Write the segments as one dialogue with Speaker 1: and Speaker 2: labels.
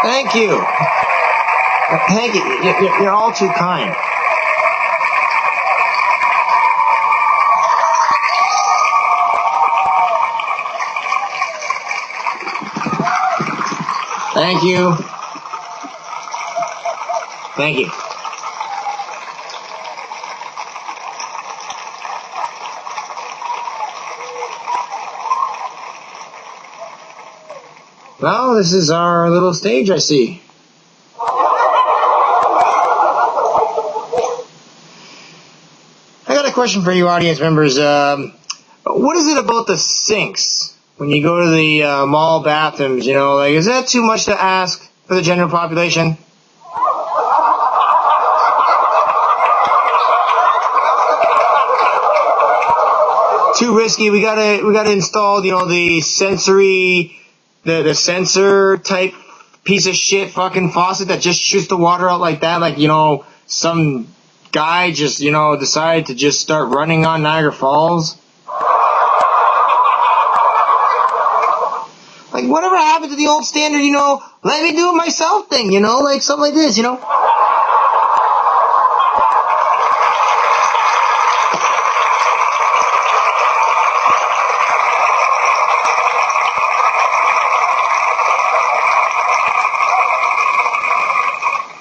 Speaker 1: Thank you. Thank you. You're all too kind. Thank you. Thank you. Well, this is our little stage, I see. I got a question for you audience members. What is it about the sinks when you go to the mall bathrooms, you know, like, is that too much to ask for the general population? Too risky. We gotta install, you know, the sensor type piece of shit fucking faucet that just shoots the water out like that, like, you know, some guy just, you know, decided to just start running on Niagara Falls. Like, whatever happened to the old standard, you know, let me do it myself thing, you know, like something like this, you know?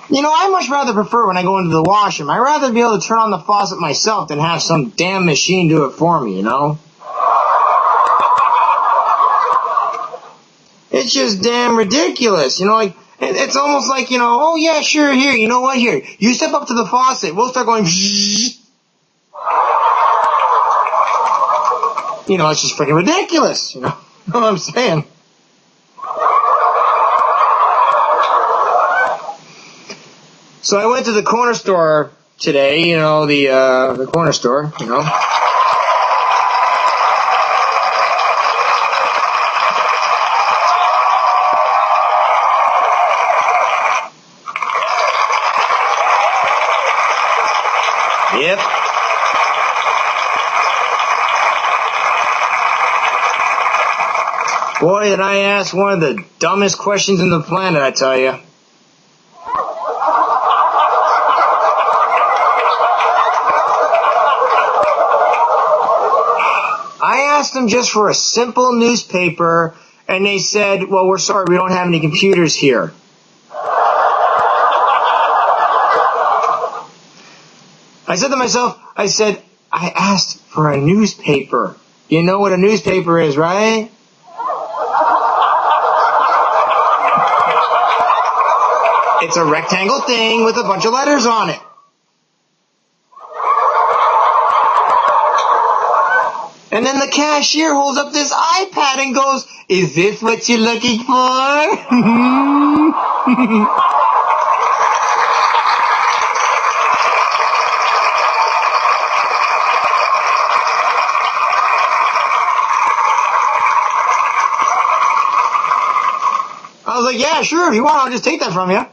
Speaker 1: You know, I much rather prefer when I go into the washroom, I'd rather be able to turn on the faucet myself than have some damn machine do it for me, you know? It's just damn ridiculous, you know, like, it's almost like, you know, oh yeah, sure, here, you know what, here, you step up to the faucet, we'll start going, you know, it's just freaking ridiculous, you know what I'm saying? So I went to the corner store today, you know, the corner store, you know. Yep. Boy, did I ask one of the dumbest questions in the planet, I tell you. I asked them just for a simple newspaper, and they said, well, we're sorry, we don't have any computers here. I said to myself, I asked for a newspaper. You know what a newspaper is, right? It's a rectangle thing with a bunch of letters on it. And then the cashier holds up this iPad and goes, is this what you're looking for? I was like, yeah, sure, if you want, I'll just take that from you.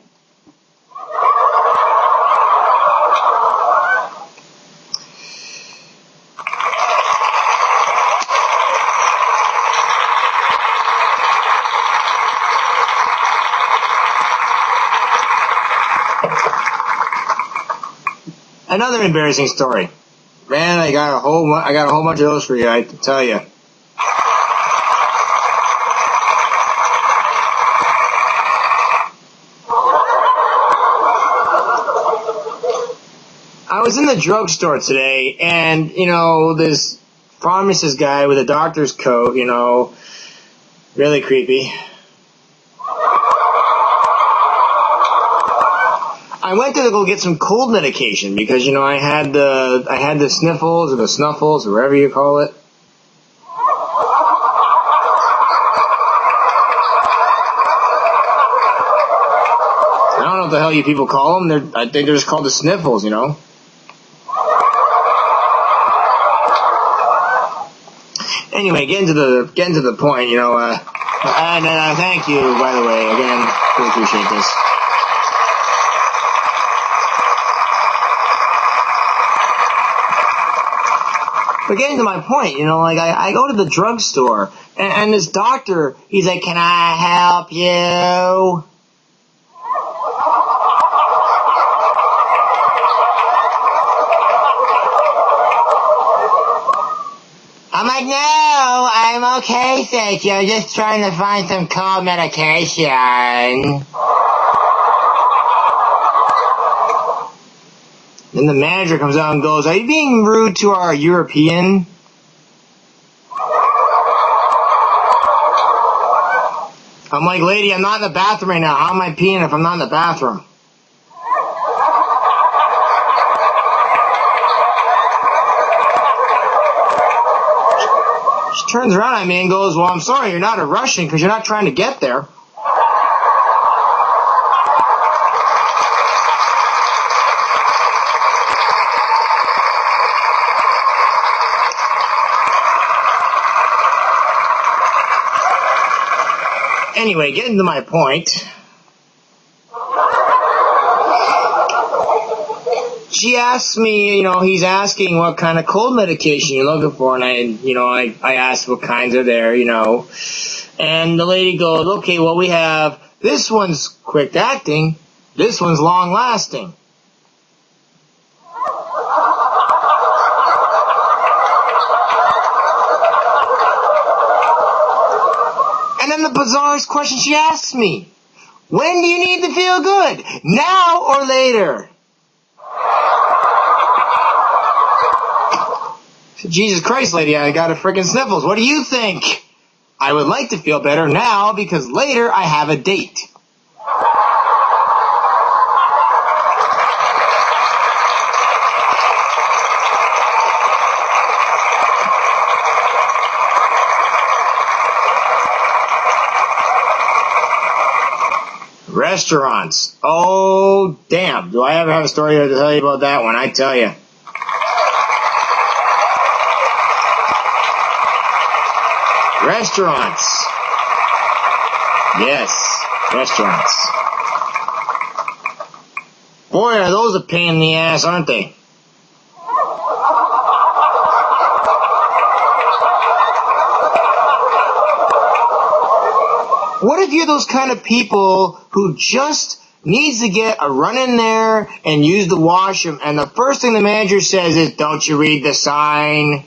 Speaker 1: Another embarrassing story. Man, I got a whole bunch of those for you, I have to tell you. I was in the drugstore today, and, you know, this pharmacist guy with a doctor's coat, you know, really creepy. I went to go get some cold medication because, you know, I had the sniffles or the snuffles or whatever you call it. I don't know what the hell you people call them. I think they're just called the sniffles, you know. Anyway, getting to the point, you know. And thank you, by the way, again. Really appreciate this. But getting to my point, you know, like, I go to the drugstore, and this doctor, he's like, can I help you? I'm like, no, I'm okay, thank you. I'm just trying to find some cold medication. Then the manager comes out and goes, are you being rude to our European? I'm like, lady, I'm not in the bathroom right now. How am I peeing if I'm not in the bathroom? She turns around at me and goes, well, I'm sorry, you're not a Russian because you're not trying to get there. Anyway, getting to my point. She asks me, he's asking what kind of cold medication you're looking for, and I asked what kinds are there, And the lady goes, okay, well, we have, this one's quick acting, this one's long lasting. And then the bizarrest question she asks me, when do you need to feel good? Now or later? Jesus Christ, lady, I got a freaking sniffles. What do you think? I would like to feel better now because later I have a date. Restaurants. Oh, damn. Do I ever have a story to tell you about that one? I tell you. Restaurants. Yes, restaurants. Boy, are those a pain in the ass, aren't they? What if you're those kind of people who just needs to get a run in there and use the washroom, and the first thing the manager says is, don't you read the sign?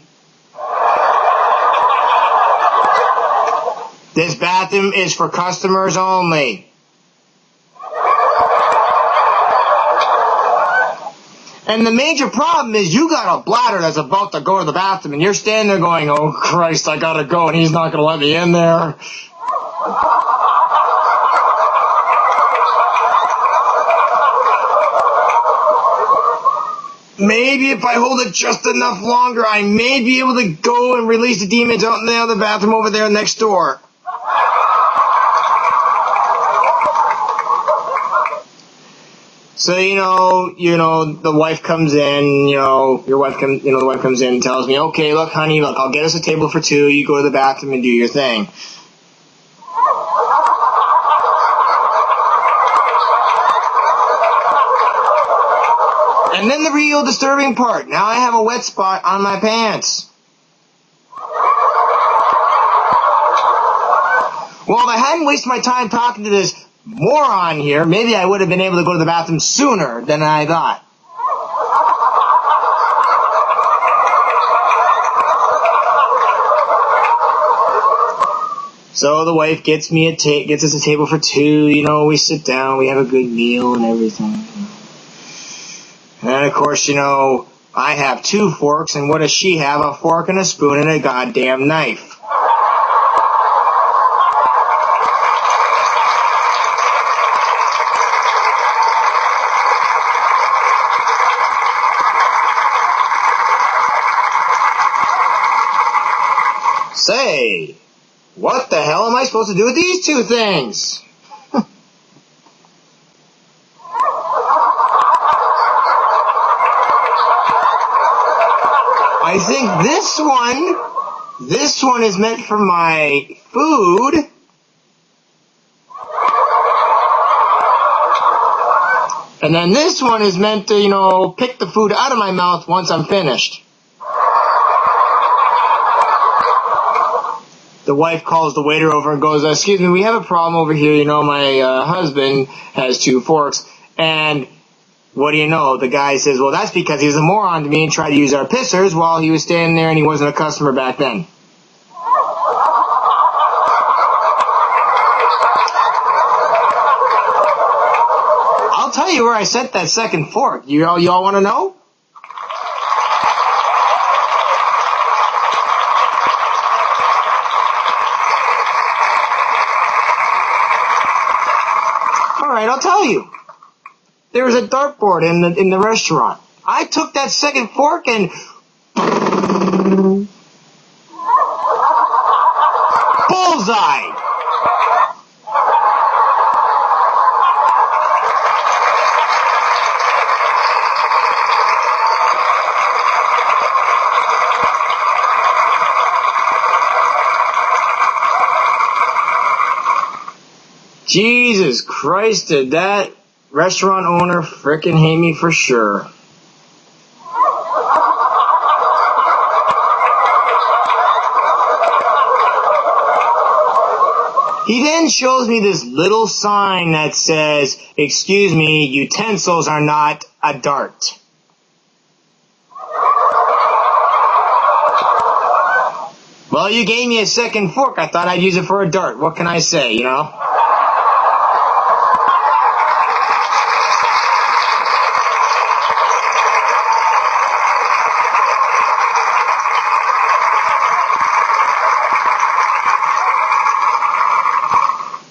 Speaker 1: This bathroom is for customers only. And the major problem is you got a bladder that's about to go to the bathroom, and you're standing there going, oh Christ, I gotta go, and he's not gonna let me in there. Maybe if I hold it just enough longer, I may be able to go and release the demons out in the other bathroom over there next door. So, the wife comes in, the wife comes in and tells me, okay, look, honey, I'll get us a table for two, you go to the bathroom and do your thing. And then the real disturbing part. Now I have a wet spot on my pants. Well, if I hadn't wasted my time talking to this moron here, maybe I would have been able to go to the bathroom sooner than I thought. So the wife gets us a table for two, we sit down, we have a good meal and everything. And of course, I have two forks, and what does she have? A fork and a spoon and a goddamn knife. Say, what the hell am I supposed to do with these two things? I think this one is meant for my food. And then this one is meant to, pick the food out of my mouth once I'm finished. The wife calls the waiter over and goes, excuse me, we have a problem over here. My husband has two forks, and What do you know? The guy says, well, that's because he was a moron to me and tried to use our pissers while he was standing there and he wasn't a customer back then. I'll tell you where I sent that second fork. You all want to know? All right, I'll tell you. There was a dartboard in the restaurant. I took that second fork and bullseye. Jesus Christ, did that restaurant owner frickin' hate me for sure. He then shows me this little sign that says, excuse me, utensils are not a dart. Well, you gave me a second fork. I thought I'd use it for a dart. What can I say, you know?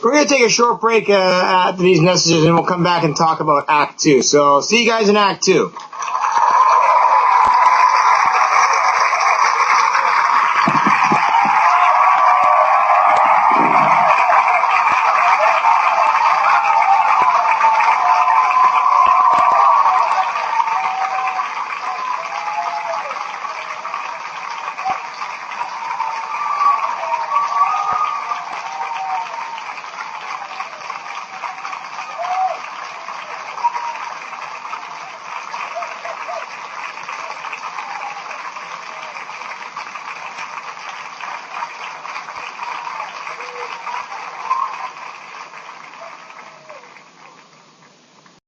Speaker 1: We're going to take a short break after these messages, and we'll come back and talk about Act 2. So, see you guys in Act 2.